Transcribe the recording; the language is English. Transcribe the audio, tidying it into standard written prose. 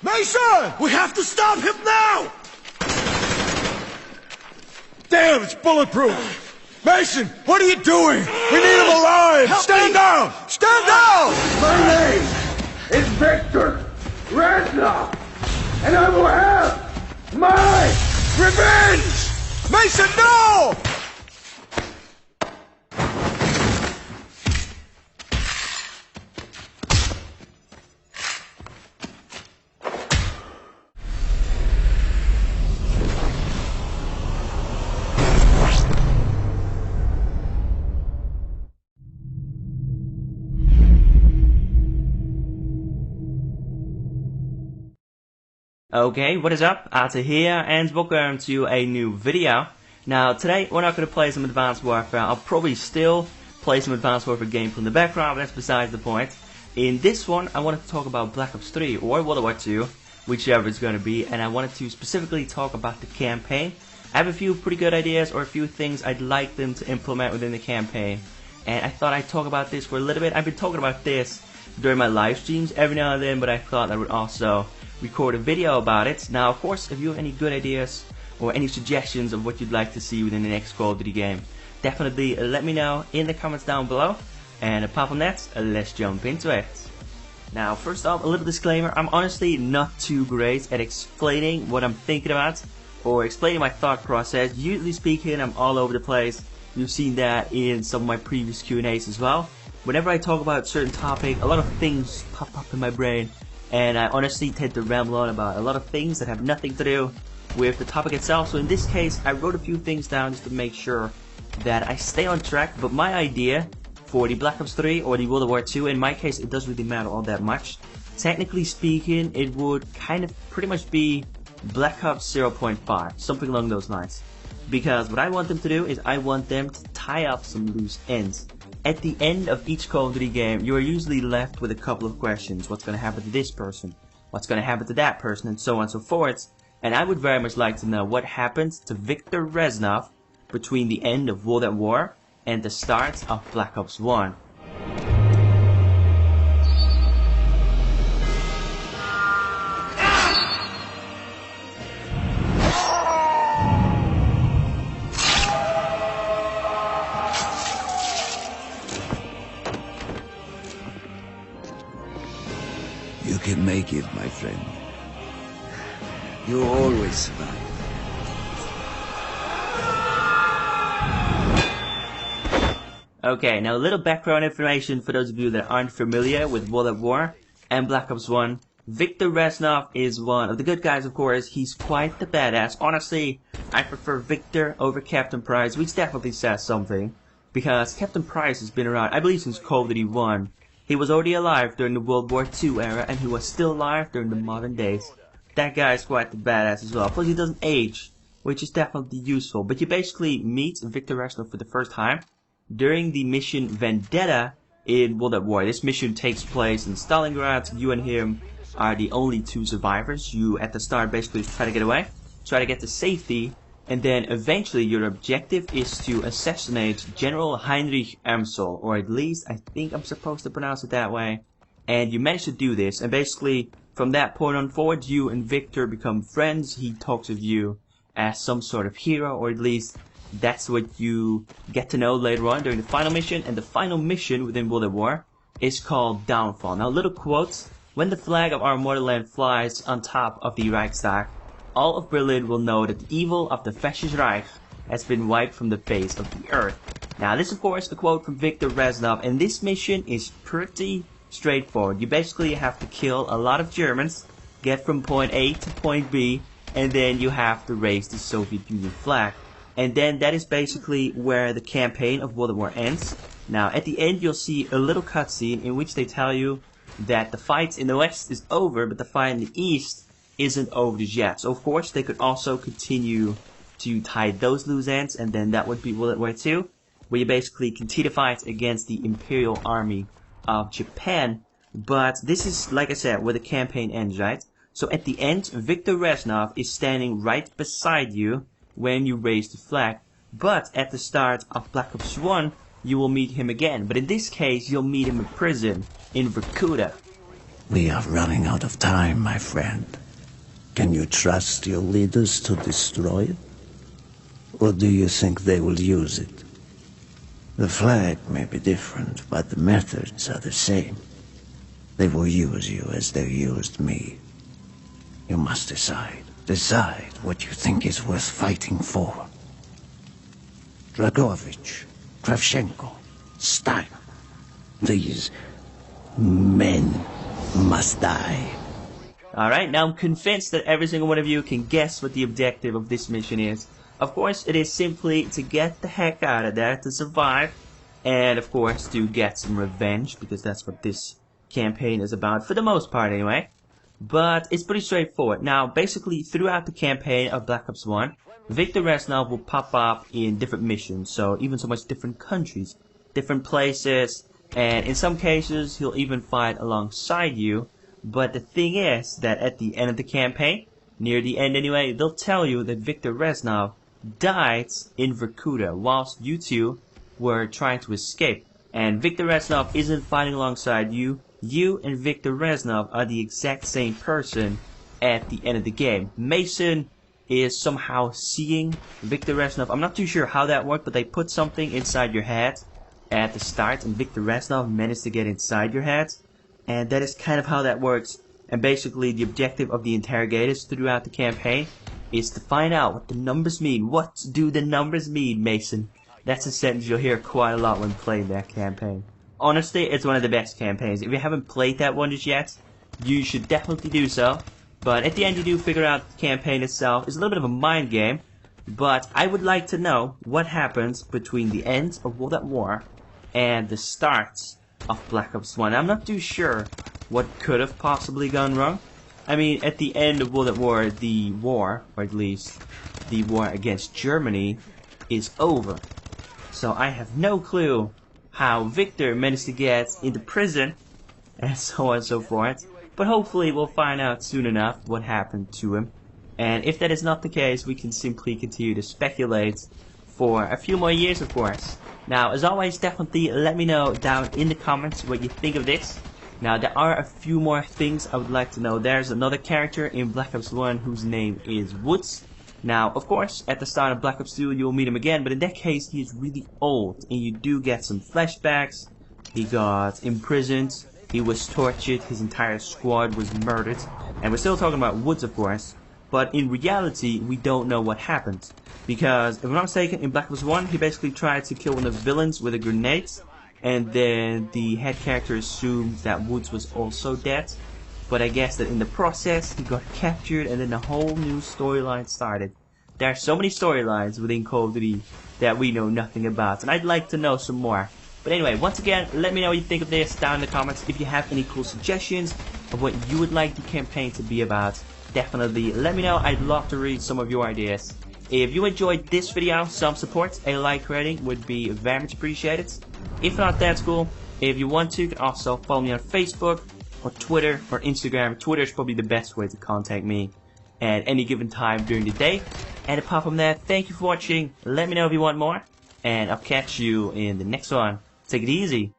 Mason! We have to stop him now! Damn, it's bulletproof! Mason, what are you doing? We need him alive! Stand down! Stand down! My name is Viktor Reznov, and I will have my revenge! Mason, no! Okay, what is up? Arthur here, and welcome to a new video. Now, today we're not going to play some Advanced Warfare. I'll probably still play some Advanced Warfare gameplay in the background, but that's besides the point. In this one, I wanted to talk about Black Ops 3 or World War 2, whichever it's going to be, and I wanted to specifically talk about the campaign. I have a few pretty good ideas or a few things I'd like them to implement within the campaign, and I thought I'd talk about this for a little bit. I've been talking about this during my live streams every now and then, but I thought I would also record a video about it. Now, of course, if you have any good ideas or any suggestions of what you'd like to see within the next Call of Duty game, definitely let me know in the comments down below. And apart from that, let's jump into it. Now, first off, a little disclaimer: I'm honestly not too great at explaining what I'm thinking about or explaining my thought process. Usually speaking, I'm all over the place. You've seen that in some of my previous Q&As as well. Whenever I talk about a certain topic, a lot of things pop up in my brain, and I honestly tend to ramble on about a lot of things that have nothing to do with the topic itself. So in this case, I wrote a few things down just to make sure that I stay on track. But my idea for the Black Ops 3 or the World War 2, in my case, it doesn't really matter all that much. Technically speaking, it would kind of pretty much be Black Ops 0.5, something along those lines. Because what I want them to do is I want them to tie up some loose ends. At the end of each Call of Duty game, you are usually left with a couple of questions. What's going to happen to this person? What's going to happen to that person? And so on and so forth. And I would very much like to know what happened to Viktor Reznov between the end of World at War and the start of Black Ops 1. You can make it, my friend. You always survive. Okay, now a little background information for those of you that aren't familiar with World at War and Black Ops 1. Viktor Reznov is one of the good guys, of course. He's quite the badass. Honestly, I prefer Viktor over Captain Price, which definitely says something. Because Captain Price has been around, I believe, since Call of Duty 1. He was already alive during the World War II era, and he was still alive during the modern days. That guy is quite the badass as well. Plus, he doesn't age, which is definitely useful. But you basically meet Viktor Reznov for the first time during the mission Vendetta in World at War. This mission takes place in Stalingrad. You and him are the only two survivors. You, at the start, basically try to get away, try to get to safety, and then eventually your objective is to assassinate General Heinrich Emsel, or at least I think I'm supposed to pronounce it that way. And you manage to do this, and basically from that point on forward, you and Viktor become friends. He talks of you as some sort of hero, or at least that's what you get to know later on during the final mission. And the final mission within World at War is called Downfall. Now, little quotes: when the flag of our motherland flies on top of the Reichstag, all of Berlin will know that the evil of the Fascist Reich has been wiped from the face of the earth. Now, this is, of course, a quote from Viktor Reznov, and this mission is pretty straightforward. You basically have to kill a lot of Germans, get from point A to point B, and then you have to raise the Soviet Union flag. And then that is basically where the campaign of World War ends. Now, at the end, you'll see a little cutscene in which they tell you that the fight in the West is over, but the fight in the East isn't over just yet. So of course they could also continue to tie those loose ends, and then that would be World War 2, where you basically continue to fight against the Imperial Army of Japan. But this is, like I said, where the campaign ends, right? So at the end, Viktor Reznov is standing right beside you when you raise the flag. But at the start of Black Ops 1, you will meet him again. But in this case, you'll meet him in prison in Vorkuta. We are running out of time, my friend. Can you trust your leaders to destroy it? Or do you think they will use it? The flag may be different, but the methods are the same. They will use you as they used me. You must decide. Decide what you think is worth fighting for. Dragovich, Kravchenko, Stein. These men must die. Alright, now I'm convinced that every single one of you can guess what the objective of this mission is. Of course, it is simply to get the heck out of there, to survive, and of course to get some revenge, because that's what this campaign is about, for the most part anyway. But it's pretty straightforward. Now, basically, throughout the campaign of Black Ops 1, Viktor Reznov will pop up in different missions, so even so much different countries, different places, and in some cases, he'll even fight alongside you. But the thing is that at the end of the campaign, near the end anyway, they'll tell you that Viktor Reznov died in Vorkuta whilst you two were trying to escape. And Viktor Reznov isn't fighting alongside you. You and Viktor Reznov are the exact same person at the end of the game. Mason is somehow seeing Viktor Reznov. I'm not too sure how that worked, but they put something inside your head at the start, and Viktor Reznov managed to get inside your head. And that is kind of how that works. And basically the objective of the interrogators throughout the campaign is to find out what the numbers mean. What do the numbers mean, Mason? That's a sentence you'll hear quite a lot when playing that campaign. Honestly, it's one of the best campaigns. If you haven't played that one just yet, you should definitely do so. But at the end you do figure out the campaign itself. It's a little bit of a mind game. But I would like to know what happens between the end of World at War and the start of Black Ops 1. I'm not too sure what could have possibly gone wrong. I mean, at the end of World at War, the war, or at least the war against Germany, is over. So I have no clue how Viktor managed to get into prison, and so on and so forth. But hopefully we'll find out soon enough what happened to him. And if that is not the case, we can simply continue to speculate for a few more years, of course. Now, as always, definitely let me know down in the comments what you think of this. Now, there are a few more things I would like to know. There's another character in Black Ops 1 whose name is Woods. Now, of course, at the start of Black Ops 2, you'll meet him again, but in that case, he is really old, and you do get some flashbacks. He got imprisoned, he was tortured, his entire squad was murdered, and we're still talking about Woods, of course, but in reality, we don't know what happened. Because, if I'm not mistaken, in Black Ops 1, he basically tried to kill one of the villains with a grenade, and then the head character assumed that Woods was also dead. But I guess that in the process, he got captured, and then a whole new storyline started. There are so many storylines within Call of Duty that we know nothing about, and I'd like to know some more. But anyway, once again, let me know what you think of this down in the comments. If you have any cool suggestions of what you would like the campaign to be about, definitely let me know. I'd love to read some of your ideas. If you enjoyed this video, some support, a like rating would be very much appreciated. If not, that's cool. If you want to, you can also follow me on Facebook, or Twitter, or Instagram. Twitter is probably the best way to contact me at any given time during the day. And apart from that, thank you for watching. Let me know if you want more, and I'll catch you in the next one. Take it easy.